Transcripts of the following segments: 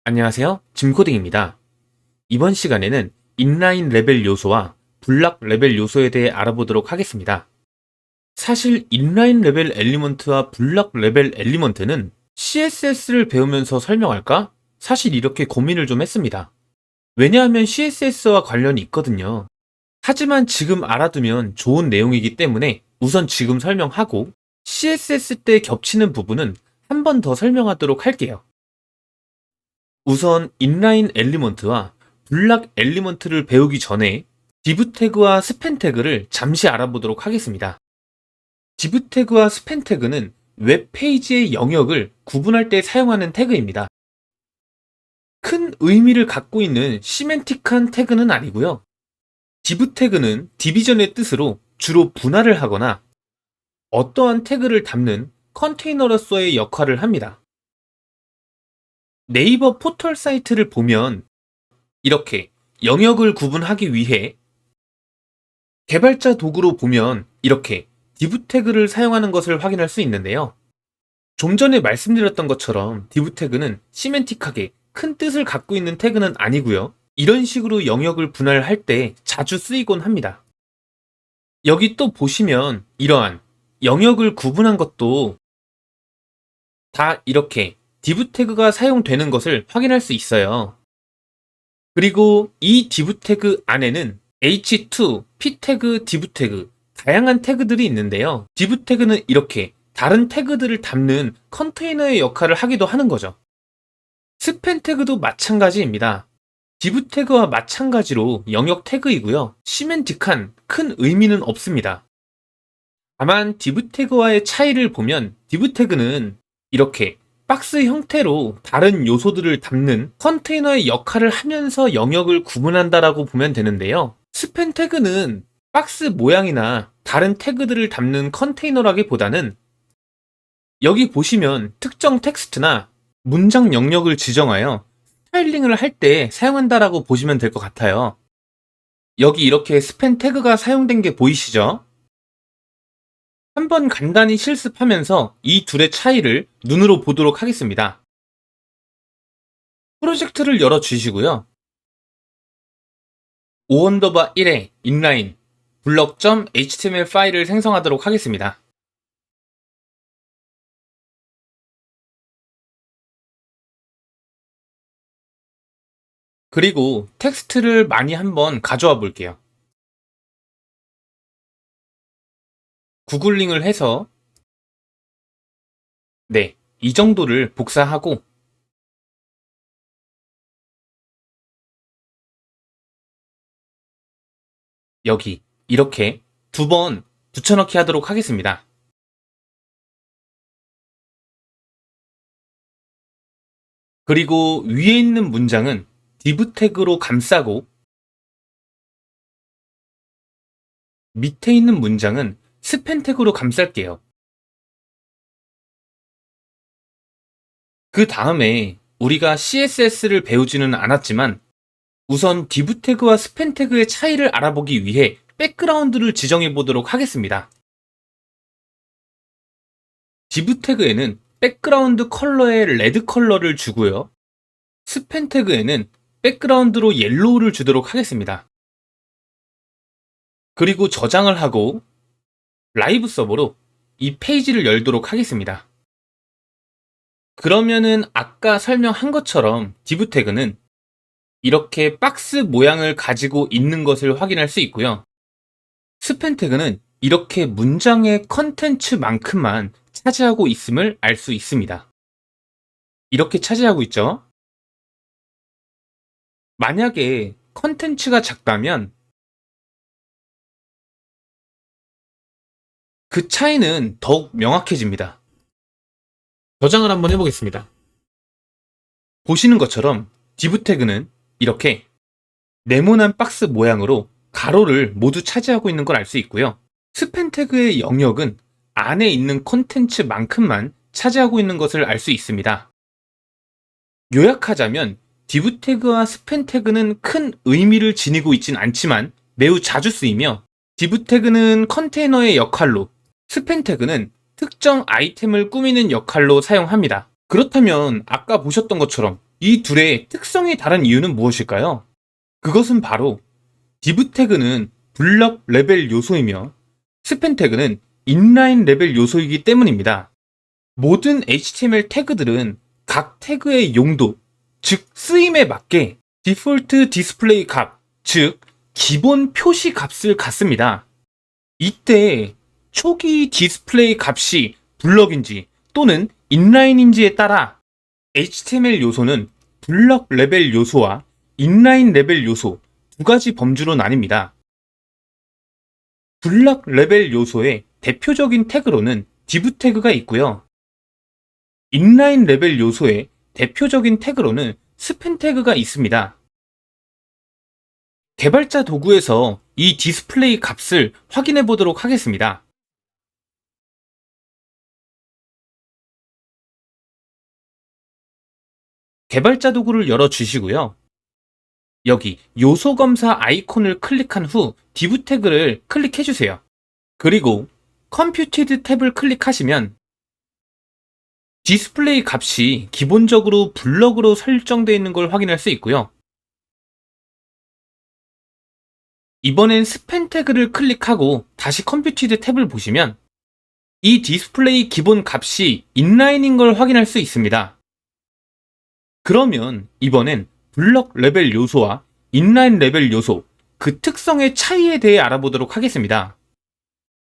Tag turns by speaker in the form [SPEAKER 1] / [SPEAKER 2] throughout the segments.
[SPEAKER 1] 안녕하세요. 짐코딩입니다. 이번 시간에는 인라인 레벨 요소와 블락 레벨 요소에 대해 알아보도록 하겠습니다. 사실 인라인 레벨 엘리먼트와 블락 레벨 엘리먼트는 CSS를 배우면서 설명할까? 사실 이렇게 고민을 좀 했습니다. 왜냐하면 CSS와 관련이 있거든요. 하지만 지금 알아두면 좋은 내용이기 때문에 우선 지금 설명하고 CSS 때 겹치는 부분은 한 번 더 설명하도록 할게요. 우선 인라인 엘리먼트와 블락 엘리먼트를 배우기 전에 div 태그와 스팬 태그를 잠시 알아보도록 하겠습니다. div 태그와 스팬 태그는 웹페이지의 영역을 구분할 때 사용하는 태그입니다. 큰 의미를 갖고 있는 시멘틱한 태그는 아니고요. div 태그는 디비전의 뜻으로 주로 분할을 하거나 어떠한 태그를 담는 컨테이너로서의 역할을 합니다. 네이버 포털 사이트를 보면 이렇게 영역을 구분하기 위해 개발자 도구로 보면 이렇게 div 태그를 사용하는 것을 확인할 수 있는데요. 좀 전에 말씀드렸던 것처럼 div 태그는 시멘틱하게 큰 뜻을 갖고 있는 태그는 아니고요. 이런 식으로 영역을 분할할 때 자주 쓰이곤 합니다. 여기 또 보시면 이러한 영역을 구분한 것도 다 이렇게 div 태그가 사용되는 것을 확인할 수 있어요. 그리고 이 div 태그 안에는 h2, p 태그, div 태그 다양한 태그들이 있는데요. div 태그는 이렇게 다른 태그들을 담는 컨테이너의 역할을 하기도 하는 거죠. 스팬 태그도 마찬가지입니다. div 태그와 마찬가지로 영역 태그이고요. 시멘틱한 큰 의미는 없습니다. 다만 div 태그와의 차이를 보면 div 태그는 이렇게 박스 형태로 다른 요소들을 담는 컨테이너의 역할을 하면서 영역을 구분한다라고 보면 되는데요. 스팬 태그는 박스 모양이나 다른 태그들을 담는 컨테이너라기보다는 여기 보시면 특정 텍스트나 문장 영역을 지정하여 스타일링을 할 때 사용한다라고 보시면 될 것 같아요. 여기 이렇게 스팬 태그가 사용된 게 보이시죠? 한번 간단히 실습하면서 이 둘의 차이를 눈으로 보도록 하겠습니다. 프로젝트를 열어주시고요. 5_1에 inline 블럭.html 파일을 생성하도록 하겠습니다. 그리고 텍스트를 많이 한번 가져와 볼게요. 구글링을 해서 이 정도를 복사하고 여기 이렇게 두 번 붙여넣기 하도록 하겠습니다. 그리고 위에 있는 문장은 div 태그로 감싸고 밑에 있는 문장은 스팬 태그로 감쌀게요. 그 다음에 우리가 CSS를 배우지는 않았지만 우선 div 태그와 스팬 태그의 차이를 알아보기 위해 백그라운드를 지정해 보도록 하겠습니다. div 태그에는 백그라운드 컬러에 레드 컬러를 주고요. 스팬 태그에는 백그라운드로 옐로우를 주도록 하겠습니다. 그리고 저장을 하고 라이브 서버로 이 페이지를 열도록 하겠습니다. 그러면은 아까 설명한 것처럼 div 태그는 이렇게 박스 모양을 가지고 있는 것을 확인할 수 있고요. 스팬 태그는 이렇게 문장의 컨텐츠만큼만 차지하고 있음을 알 수 있습니다. 이렇게 차지하고 있죠. 만약에 컨텐츠가 작다면 그 차이는 더욱 명확해집니다. 저장을 한번 해보겠습니다. 보시는 것처럼 div 태그는 이렇게 네모난 박스 모양으로 가로를 모두 차지하고 있는 걸 알 수 있고요. 스팬 태그의 영역은 안에 있는 콘텐츠만큼만 차지하고 있는 것을 알 수 있습니다. 요약하자면 div 태그와 스팬 태그는 큰 의미를 지니고 있진 않지만 매우 자주 쓰이며 div 태그는 컨테이너의 역할로 스팬 태그는 특정 아이템을 꾸미는 역할로 사용합니다. 그렇다면 아까 보셨던 것처럼 이 둘의 특성이 다른 이유는 무엇일까요? 그것은 바로 div 태그는 블럭 레벨 요소이며 스팬 태그는 인라인 레벨 요소이기 때문입니다. 모든 HTML 태그들은 각 태그의 용도, 즉 쓰임에 맞게 디폴트 디스플레이 값, 즉 기본 표시 값을 갖습니다. 이때 초기 디스플레이 값이 블럭인지 또는 인라인인지에 따라 HTML 요소는 블럭 레벨 요소와 인라인 레벨 요소 두 가지 범주로 나뉩니다. 블럭 레벨 요소의 대표적인 태그로는 div 태그가 있고요. 인라인 레벨 요소의 대표적인 태그로는 스팬 태그가 있습니다. 개발자 도구에서 이 디스플레이 값을 확인해 보도록 하겠습니다. 개발자 도구를 열어 주시고요. 여기 요소 검사 아이콘을 클릭한 후 div 태그를 클릭해 주세요. 그리고 Computed 탭을 클릭하시면 디스플레이 값이 기본적으로 블럭으로 설정되어 있는 걸 확인할 수 있고요. 이번엔 스팬 태그를 클릭하고 다시 Computed 탭을 보시면 이 디스플레이 기본 값이 인라인인 걸 확인할 수 있습니다. 그러면 이번엔 블럭 레벨 요소와 인라인 레벨 요소, 그 특성의 차이에 대해 알아보도록 하겠습니다.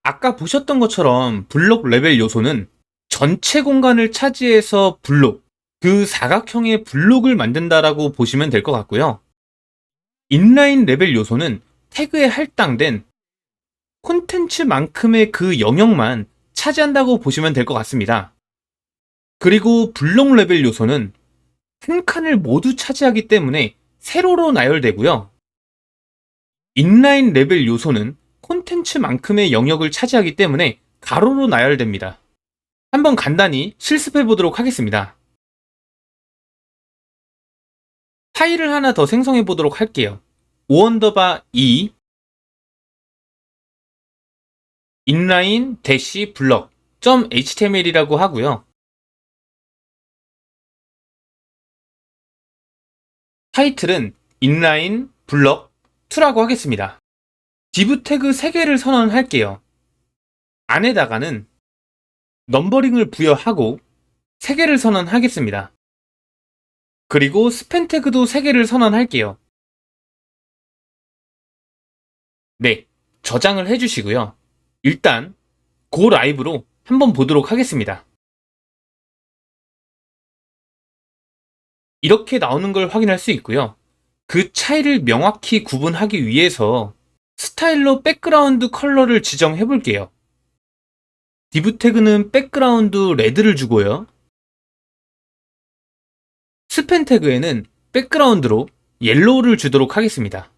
[SPEAKER 1] 아까 보셨던 것처럼 블록 레벨 요소는 전체 공간을 차지해서 블록, 그 사각형의 블록을 만든다라고 보시면 될 것 같고요. 인라인 레벨 요소는 태그에 할당된 콘텐츠만큼의 그 영역만 차지한다고 보시면 될 것 같습니다. 그리고 블록 레벨 요소는 한 칸을 모두 차지하기 때문에 세로로 나열되고요. 인라인 레벨 요소는 콘텐츠만큼의 영역을 차지하기 때문에 가로로 나열됩니다. 한번 간단히 실습해 보도록 하겠습니다. 파일을 하나 더 생성해 보도록 할게요. o_e inline 블럭 .html이라고 하고요. 타이틀은 inline 블럭 2라고 하겠습니다. div 태그 3개를 선언할게요. 안에다가는 넘버링을 부여하고 3개를 선언하겠습니다. 그리고 스팬 태그도 3개를 선언할게요. 네, 저장을 해주시고요. 일단 고 라이브로 한번 보도록 하겠습니다. 이렇게 나오는 걸 확인할 수 있고요. 그 차이를 명확히 구분하기 위해서 스타일로 백그라운드 컬러를 지정해 볼게요. div 태그는 백그라운드 레드를 주고요. 스팬 태그에는 백그라운드로 옐로우를 주도록 하겠습니다.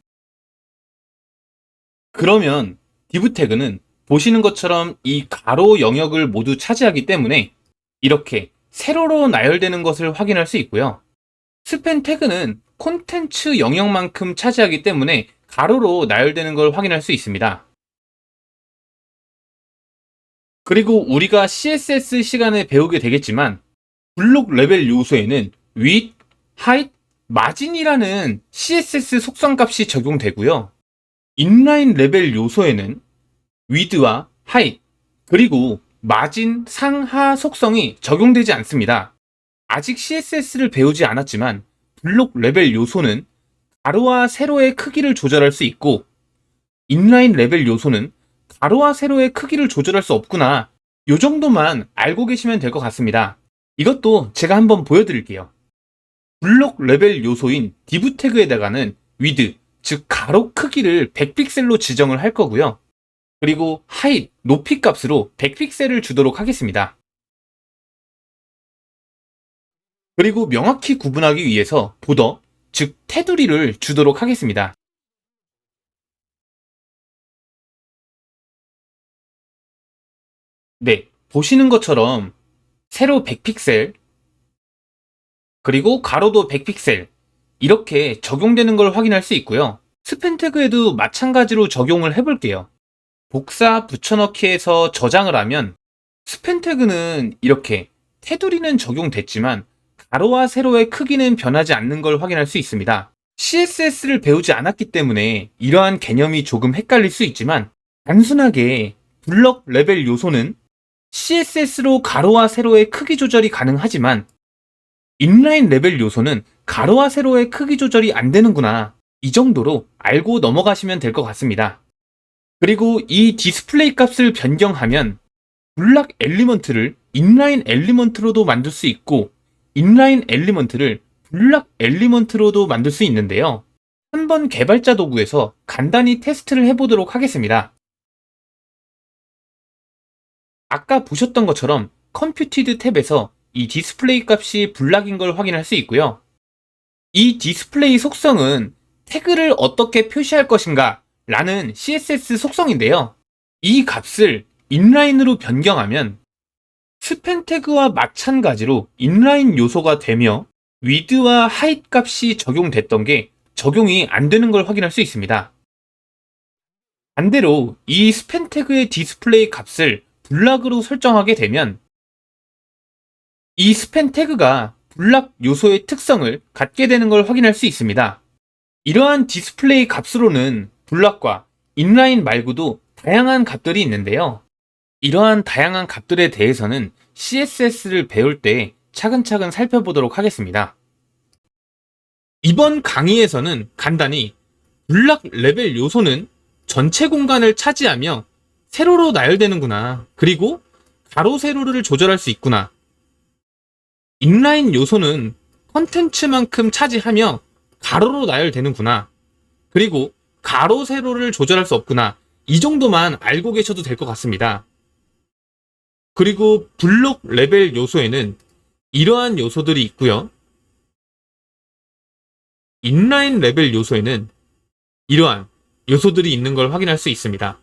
[SPEAKER 1] 그러면 div 태그는 보시는 것처럼 이 가로 영역을 모두 차지하기 때문에 이렇게 세로로 나열되는 것을 확인할 수 있고요. 스팬 태그는 콘텐츠 영역만큼 차지하기 때문에 가로로 나열되는 걸 확인할 수 있습니다. 그리고 우리가 CSS 시간에 배우게 되겠지만 블록 레벨 요소에는 width, height, margin이라는 CSS 속성 값이 적용되고요. 인라인 레벨 요소에는 width와 height, 그리고 margin 상하 속성이 적용되지 않습니다. 아직 CSS를 배우지 않았지만 블록 레벨 요소는 가로와 세로의 크기를 조절할 수 있고 인라인 레벨 요소는 가로와 세로의 크기를 조절할 수 없구나, 요 정도만 알고 계시면 될 것 같습니다. 이것도 제가 한번 보여드릴게요. 블록 레벨 요소인 div 태그에다가는 width, 즉 가로 크기를 100픽셀로 지정을 할 거고요. 그리고 height, 높이 값으로 100픽셀을 주도록 하겠습니다. 그리고 명확히 구분하기 위해서 보더, 즉 테두리를 주도록 하겠습니다. 네, 보시는 것처럼 세로 100픽셀, 그리고 가로도 100픽셀 이렇게 적용되는 걸 확인할 수 있고요. 스팬 태그에도 마찬가지로 적용을 해볼게요. 복사 붙여넣기에서 저장을 하면 스팬 태그는 이렇게 테두리는 적용됐지만 가로와 세로의 크기는 변하지 않는 걸 확인할 수 있습니다. CSS를 배우지 않았기 때문에 이러한 개념이 조금 헷갈릴 수 있지만 단순하게 블럭 레벨 요소는 CSS로 가로와 세로의 크기 조절이 가능하지만 인라인 레벨 요소는 가로와 세로의 크기 조절이 안 되는구나, 이 정도로 알고 넘어가시면 될 것 같습니다. 그리고 이 디스플레이 값을 변경하면 블락 엘리먼트를 인라인 엘리먼트로도 만들 수 있고 인라인 엘리먼트를 블락 엘리먼트로도 만들 수 있는데요. 한번 개발자 도구에서 간단히 테스트를 해보도록 하겠습니다. 아까 보셨던 것처럼 컴퓨티드 탭에서 이 디스플레이 값이 블락인 걸 확인할 수 있고요. 이 디스플레이 속성은 태그를 어떻게 표시할 것인가 라는 CSS 속성인데요. 이 값을 인라인으로 변경하면 스팬 태그와 마찬가지로 인라인 요소가 되며 위드와 하이트 값이 적용됐던 게 적용이 안 되는 걸 확인할 수 있습니다. 반대로 이 스팬 태그의 디스플레이 값을 블락으로 설정하게 되면 이 스팬 태그가 블락 요소의 특성을 갖게 되는 걸 확인할 수 있습니다. 이러한 디스플레이 값으로는 블락과 인라인 말고도 다양한 값들이 있는데요. 이러한 다양한 값들에 대해서는 CSS를 배울 때 차근차근 살펴보도록 하겠습니다. 이번 강의에서는 간단히 블락 레벨 요소는 전체 공간을 차지하며 세로로 나열되는구나, 그리고 가로 세로를 조절할 수 있구나, 인라인 요소는 컨텐츠만큼 차지하며 가로로 나열되는구나, 그리고 가로 세로를 조절할 수 없구나, 이 정도만 알고 계셔도 될 것 같습니다. 그리고 블록 레벨 요소에는 이러한 요소들이 있고요. 인라인 레벨 요소에는 이러한 요소들이 있는 걸 확인할 수 있습니다.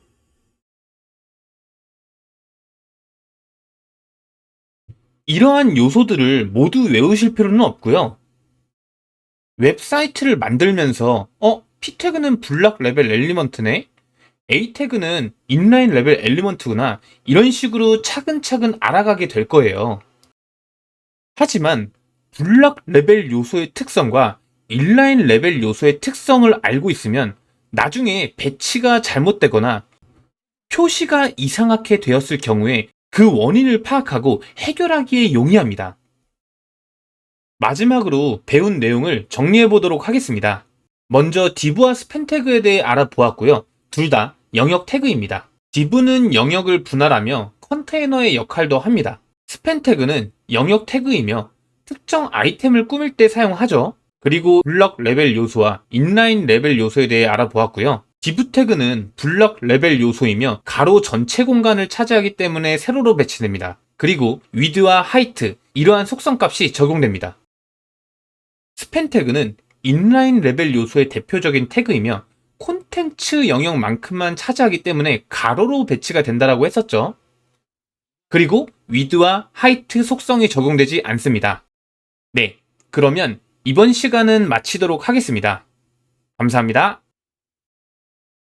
[SPEAKER 1] 이러한 요소들을 모두 외우실 필요는 없고요. 웹사이트를 만들면서 P 태그는 블락 레벨 엘리먼트네, A 태그는 인라인 레벨 엘리먼트구나, 이런 식으로 차근차근 알아가게 될 거예요. 하지만 블락 레벨 요소의 특성과 인라인 레벨 요소의 특성을 알고 있으면 나중에 배치가 잘못되거나 표시가 이상하게 되었을 경우에 그 원인을 파악하고 해결하기에 용이합니다. 마지막으로 배운 내용을 정리해 보도록 하겠습니다. 먼저 div와 스팬 태그에 대해 알아보았고요. 둘 다 영역 태그입니다. div는 영역을 분할하며 컨테이너의 역할도 합니다. 스팬 태그는 영역 태그이며 특정 아이템을 꾸밀 때 사용하죠. 그리고 블럭 레벨 요소와 인라인 레벨 요소에 대해 알아보았고요. div 태그는 블럭 레벨 요소이며 가로 전체 공간을 차지하기 때문에 세로로 배치됩니다. 그리고 width와 height, 이러한 속성값이 적용됩니다. 스팬 태그는 인라인 레벨 요소의 대표적인 태그이며 콘텐츠 영역만큼만 차지하기 때문에 가로로 배치가 된다고 했었죠. 그리고 width와 height 속성이 적용되지 않습니다. 네, 그러면 이번 시간은 마치도록 하겠습니다. 감사합니다.